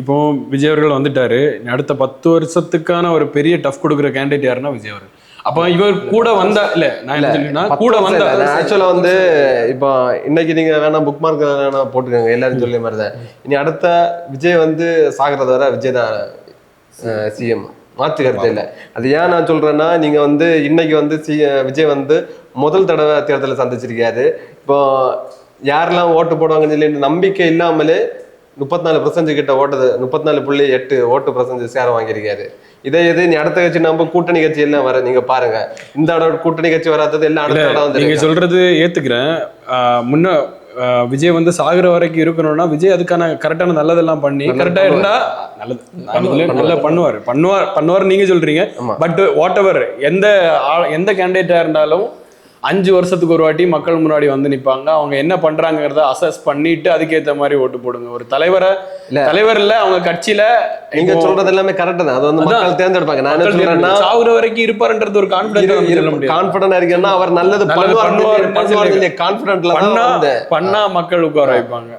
இப்போ விஜய் அவர்கள் வந்துட்டாரு, அடுத்த 10 வருஷத்துக்கான ஒரு பெரிய டஃப் கொடுக்குற கேண்டிடேட் யாருன்னா விஜய் அவர்கள். அப்ப இவர் கூட வந்தா இல்ல நான் என்ன சொல்லினா கூட வந்தா ஆக்சுவலா வந்து இப்போ இன்னைக்கு நீங்க வேணா புக் மார்க் வேணா போட்டுக்கோங்க எல்லாரும் சொல்லிய மாதிரி தான். இனி அடுத்த விஜய் வந்து சாகிறது வர விஜய் தான் சிஎம், மாற்று கருத்து இல்லை. அது ஏன் நான் சொல்றேன்னா, நீங்க வந்து இன்னைக்கு வந்து விஜய் வந்து முதல் தடவை தேர்தலை சந்திச்சிருக்காரு. இப்போ யாரெல்லாம் ஓட்டு போடுவாங்கன்னு சொல்லி நம்பிக்கை இல்லாமலே 34% கிட்ட ஓட்டது 34.8 ஓட்டு சேர வாங்கியிருக்காரு. இதே இது நீ அடுத்த கட்சி நம்ம கூட்டணி கட்சி எல்லாம் வர நீங்க பாருங்க, இந்த இடம் கூட்டணி கட்சி வராதது எல்லாம் அடுத்த இடம் வந்து. நீங்க சொல்றது ஏத்துக்கிறேன். முன்ன விஜய் வந்து சாகுற வரைக்கும் இருக்கணும்னா விஜய் அதுக்கான கரெக்டான நல்லதெல்லாம் பண்ணி கரெக்டா இருந்தா நல்லது நல்லா பண்ணுவார் நீங்க சொல்றீங்க. பட் வாட் எவர் எந்த கேண்டிடேட்டா இருந்தாலும் 5 வருஷத்துக்கு ஒரு வாட்டி மக்கள் முன்னாடி வந்து நிப்பாங்க. அவங்க என்ன பண்றாங்கிறத அசஸ் பண்ணிட்டு அதுக்கேற்ற மாதிரி ஓட்டு போடுங்க. ஒரு தலைவர் இல்ல அவங்க கட்சியில நீங்க சொல்றது எல்லாமே கரெக்ட் தான். அது வந்து மக்கள் தேர்ந்தெடுப்பாங்க. நான் என்ன சொல்றேன்னா, சாகுற வரைக்கும் இருப்பாருன்றது ஒரு கான்ஃபிடன்ட் இருக்கேன்னா அவர் நல்லது பண்ணுவார். கான்ஃபிடன்ட்ல பண்ணா மக்கள் உட்கார வைப்பாங்க.